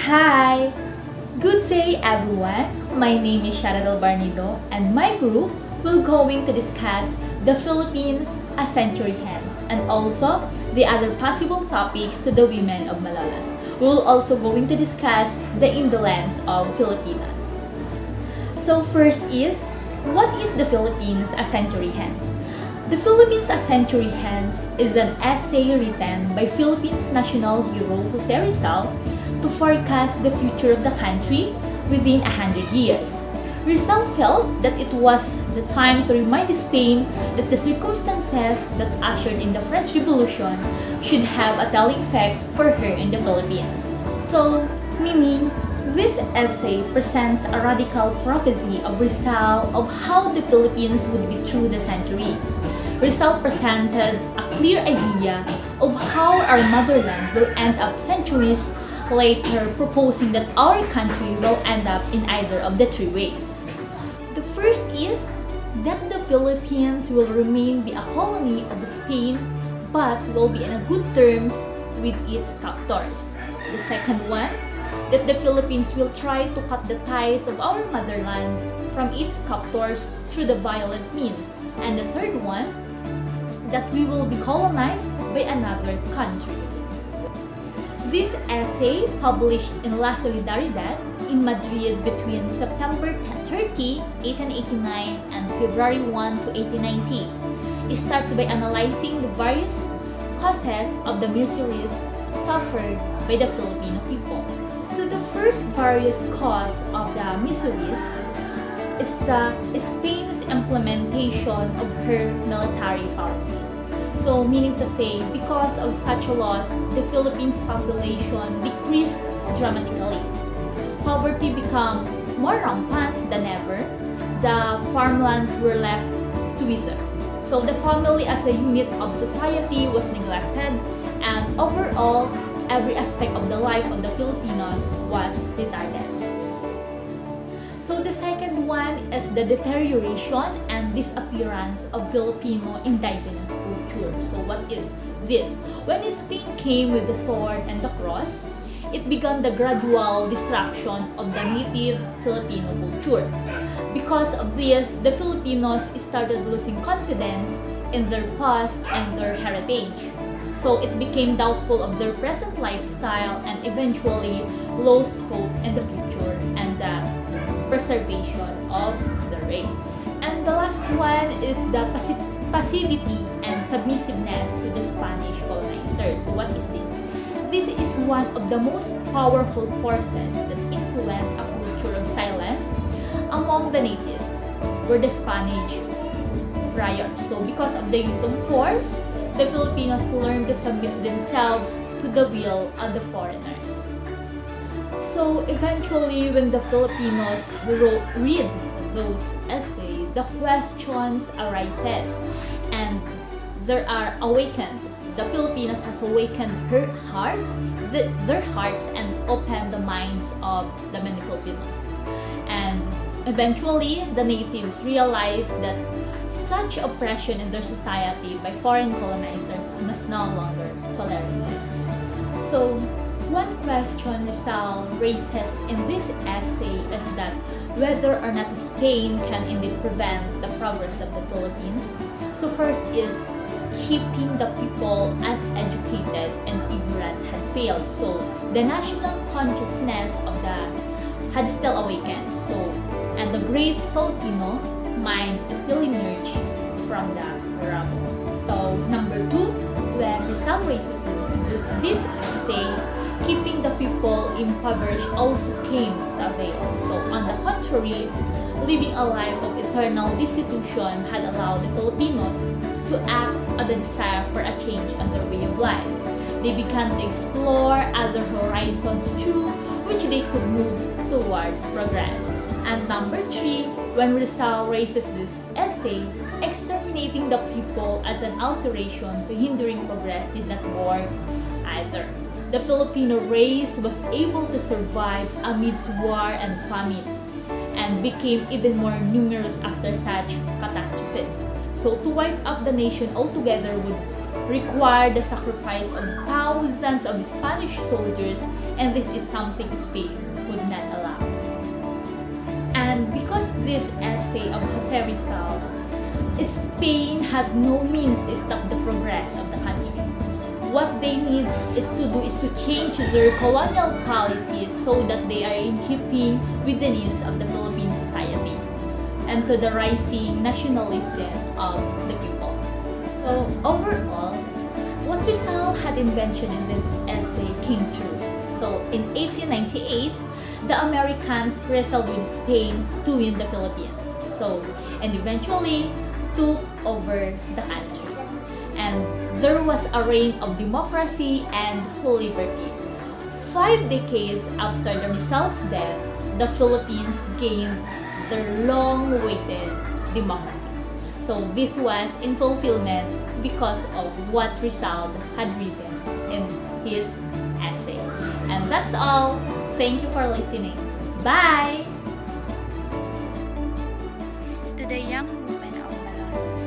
Hi! Good day everyone! My name is Sharadel Barnido and my group will going to discuss the Philippines a century hence and also the other possible topics to the women of Malolos. We will also going to discuss the indolence of Filipinos. So first is, what is the Philippines a century hence? The Philippines a century hence is an essay written by Philippines national hero Jose Rizal to forecast the future of the country within 100 years. Rizal felt that it was the time to remind Spain that the circumstances that ushered in the French Revolution should have a telling effect for her in the Philippines. So, meaning, this essay presents a radical prophecy of Rizal of how the Philippines would be through the century. Rizal presented a clear idea of how our motherland will end up centuries later, proposing that our country will end up in either of the three ways. The first is that the Philippines will remain be a colony of Spain but will be in a good terms with its captors. The second one, that the Philippines will try to cut the ties of our motherland from its captors through the violent means. And the third one, that we will be colonized by another country. This essay, published in La Solidaridad in Madrid between September 30, 1889 and February 1 to 1890, it starts by analyzing the various causes of the miseries suffered by the Filipino people. So the first various cause of the miseries is the Spain's implementation of her military policies. So, meaning to say, because of such a loss, the Philippines population decreased dramatically. Poverty became more rampant than ever. The farmlands were left to wither. So, the family as a unit of society was neglected, and overall, every aspect of the life of the Filipinos was retarded. So the second one is the deterioration and disappearance of Filipino indigenous culture. So what is this? When Spain came with the sword and the cross, it began the gradual destruction of the native Filipino culture. Because of this, the Filipinos started losing confidence in their past and their heritage. So it became doubtful of their present lifestyle and eventually lost hope in the future and the preservation of the race. And the last one is the passivity and submissiveness to the Spanish colonizers. So what is this? This is one of the most powerful forces that influence a culture of silence among the natives were the Spanish friars. So because of the use of force, the Filipinos learned to submit themselves to the will of the foreigners. So eventually, when the Filipinos read those essays, the questions arises and there are awakened. The Filipinos has awakened their hearts and opened the minds of the many Filipinos. And eventually, the natives realized that such oppression in their society by foreign colonizers must no longer tolerate. So, one question Rizal raises in this essay is that whether or not Spain can indeed prevent the progress of the Philippines. So first is keeping the people uneducated and ignorant had failed. So the national consciousness of the had still awakened. So and the great Filipino mind is still emerged from the rubble. So number two, when Rizal raises this essay, keeping the people impoverished also came to avail. So on the contrary, living a life of eternal destitution had allowed the Filipinos to act on the desire for a change in their way of life. They began to explore other horizons through which they could move towards progress. And number three, when Rizal raises this essay, exterminating the people as an alteration to hindering progress did not work either. The Filipino race was able to survive amidst war and famine and became even more numerous after such catastrophes. So to wipe up the nation altogether would require the sacrifice of thousands of Spanish soldiers and this is something Spain would not allow. And because this essay of Jose Rizal, Spain had no means to stop the progress of the country. What they need is to change their colonial policies so that they are in keeping with the needs of the Philippine society and to the rising nationalism of the people. So overall, what Rizal had invention in this essay came true. So in 1898, the Americans wrestled with Spain to win the Philippines. So, and eventually took over the country. And there was a reign of democracy and liberty. 5 decades after the Rizal's death, the Philippines gained their long-awaited democracy. So this was in fulfillment because of what Rizal had written in his essay. And that's all. Thank you for listening. Bye! To the young women of Malolos,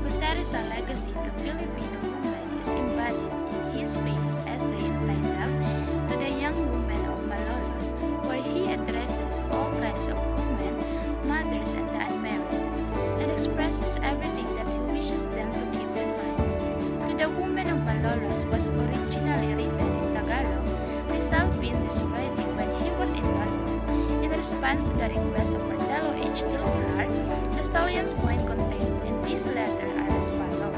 Jose Rizal's legacy to Filipino women is embodied in his famous essay entitled To the Young Women of Malolos, where he addresses all kinds of women, mothers, and the unmarried, and expresses everything that he wishes them to keep in mind. To the Women of Malolos was originally written in Tagalog. Rizal penned this writing when he was in London. In response to the request of Marcelo H. Del Pilar, the salient points contained in this letter are as follows.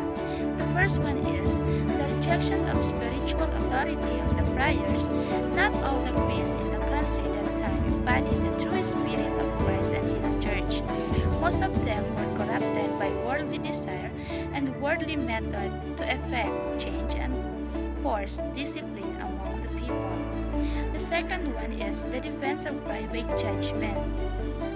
The first one is the rejection of spiritual authority of the friars. Not all the priests in the country at that time embodied the true spirit of Christ and his church. Most of them were corrupted by worldly desire and worldly method to effect change and force discipline among the people. The second one is the defense of private judgment.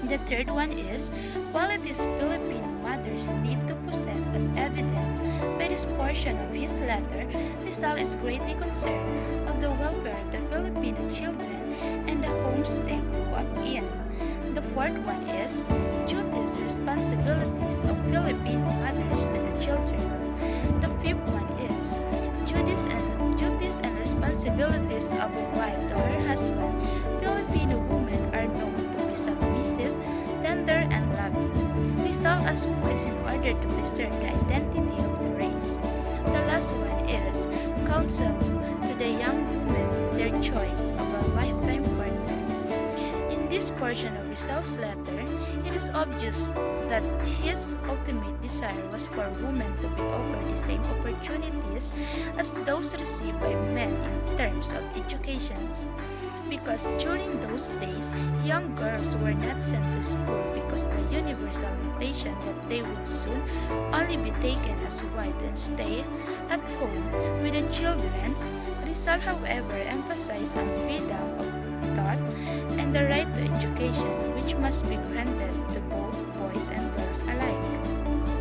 The third one is qualities Filipino mothers need to possess as evidence. By this portion of his letter, Rizal is greatly concerned of the welfare of the Filipino children and the homes they grew up in. The fourth one is duties and responsibilities of Filipino mothers to the children. The fifth one is duties and responsibilities of a wife to her husband. Filipino women are known to be submissive, tender, and loving. Rizal as wives in order to preserve the identity of the race. The last one is counsel to the young women their choice of a lifetime partner. In this portion of Rizal's letter, it is obvious that his ultimate desire was for women to be offered the same opportunities as those received by men in terms of education. Because during those days, young girls were not sent to school because the universal notation that they would soon only be taken as wives and stay at home with the children. Rizal, however, emphasized on freedom of thought and the right to education, which must be granted to both boys and girls alike.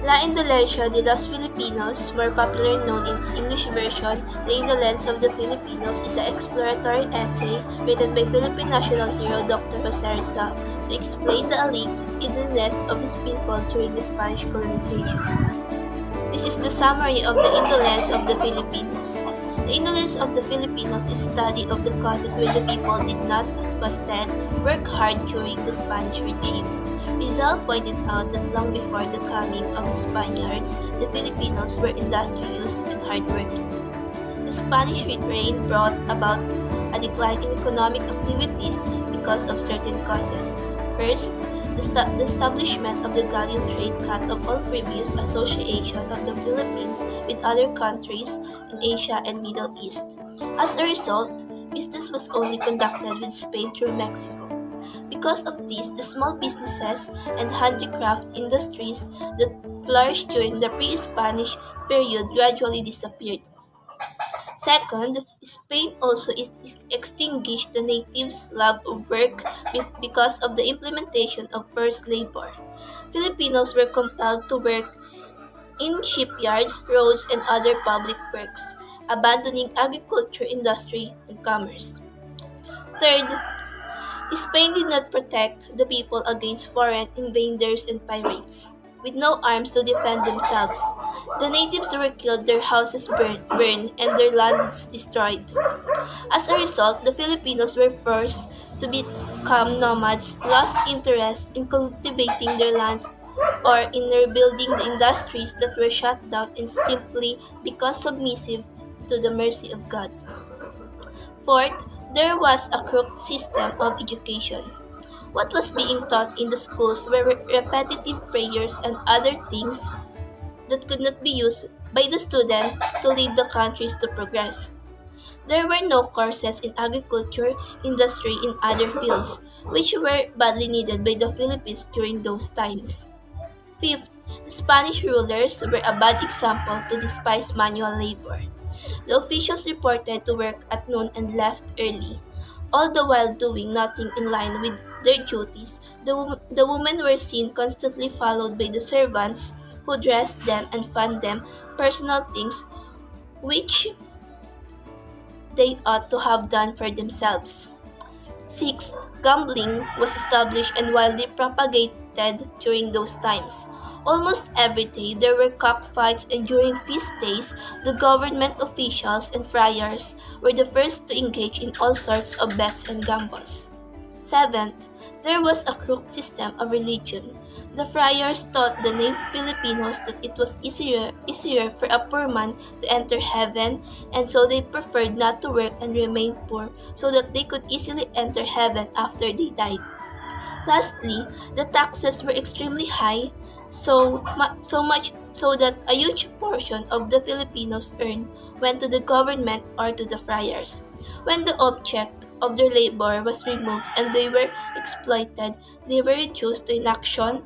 La Indolencia de los Filipinos, more popularly known in its English version, The Indolence of the Filipinos, is an exploratory essay written by Philippine national hero Dr. Jose Rizal to explain the alleged idleness of his people during the Spanish colonization. This is the summary of the indolence of the Filipinos. The indolence of the Filipinos is study of the causes where the people did not, as was said, work hard during the Spanish regime. Rizal pointed out that long before the coming of the Spaniards, the Filipinos were industrious and hardworking. The Spanish reign brought about a decline in economic activities because of certain causes. First, the establishment of the galleon trade cut off all previous association of the Philippines with other countries in Asia and Middle East. As a result, business was only conducted with Spain through Mexico. Because of this, the small businesses and handicraft industries that flourished during the pre-Spanish period gradually disappeared. Second, Spain also extinguished the natives' love of work because of the implementation of forced labor. Filipinos were compelled to work in shipyards, roads, and other public works, abandoning agriculture, industry, and commerce. Third, Spain did not protect the people against foreign invaders and pirates. with no arms to defend themselves. The natives were killed, their houses burned, and their lands destroyed. As a result, the Filipinos were forced to become nomads, lost interest in cultivating their lands or in rebuilding the industries that were shut down, and simply because submissive to the mercy of God. Fourth, there was a crooked system of education. What was being taught in the schools were repetitive prayers and other things that could not be used by the student to lead the countries to progress. There were no courses in agriculture, industry, and other fields, which were badly needed by the Philippines during those times. Fifth, the Spanish rulers were a bad example to despise manual labor. The officials reported to work at noon and left early, all the while doing nothing in line with their duties. The women were seen constantly followed by the servants who dressed them and fanned them personal things which they ought to have done for themselves. Sixth, gambling was established and widely propagated during those times. Almost every day there were cockfights, and during feast days, the government officials and friars were the first to engage in all sorts of bets and gambles. Seventh, there was a crooked system of religion. The friars taught the naive Filipinos that it was easier for a poor man to enter heaven, and so they preferred not to work and remain poor so that they could easily enter heaven after they died. Lastly, the taxes were extremely high, so much so that a huge portion of the Filipinos earned went to the government or to the friars. When the object of their labor was removed and they were exploited, they were reduced to inaction.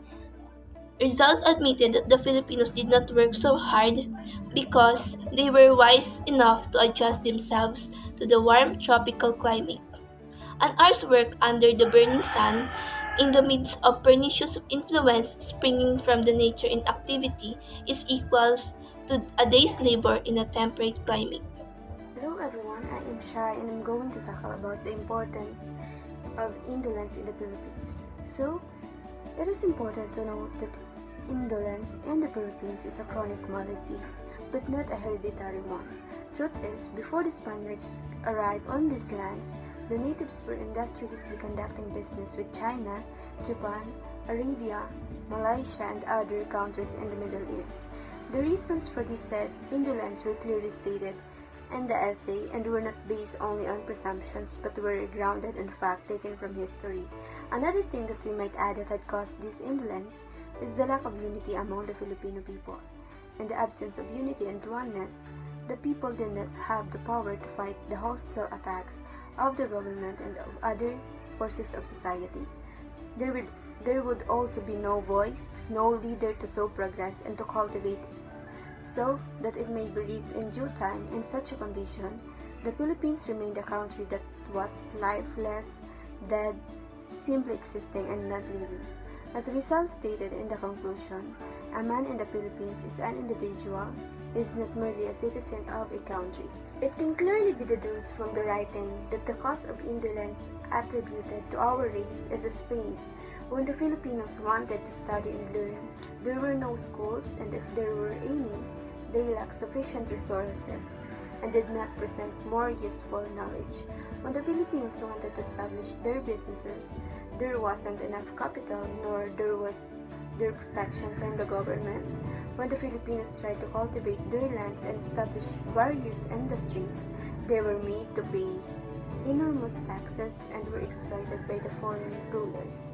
Results admitted that the Filipinos did not work so hard because they were wise enough to adjust themselves to the warm tropical climate. An hour's work under the burning sun, in the midst of pernicious influence springing from the nature and activity, is equals to a day's labor in a temperate climate. Hello everyone, I am Shai and I'm going to tackle about the importance of indolence in the Philippines. So, it is important to note that indolence in the Philippines is a chronic malady, but not a hereditary one. Truth is, before the Spaniards arrived on these lands, the natives were industriously conducting business with China, Japan, Arabia, Malaysia, and other countries in the Middle East. The reasons for this said indolence were clearly stated in the essay and were not based only on presumptions but were grounded in fact taken from history. Another thing that we might add that had caused this indolence is the lack of unity among the Filipino people. In the absence of unity and oneness, the people did not have the power to fight the hostile attacks of the government and of other forces of society. There would also be no voice, no leader to sow progress and to cultivate it, so that it may be reaped in due time. In such a condition, the Philippines remained a country that was lifeless, dead, simply existing and not living. As a result stated in the conclusion, a man in the Philippines is an individual, is not merely a citizen of a country. It can clearly be deduced from the writing that the cause of indolence attributed to our race is Spain. When the Filipinos wanted to study and learn, there were no schools, and if there were any, they lacked sufficient resources and did not present more useful knowledge. When the Filipinos wanted to establish their businesses, there wasn't enough capital, nor there was their protection from the government. When the Filipinos tried to cultivate their lands and establish various industries, they were made to pay enormous taxes and were exploited by the foreign rulers.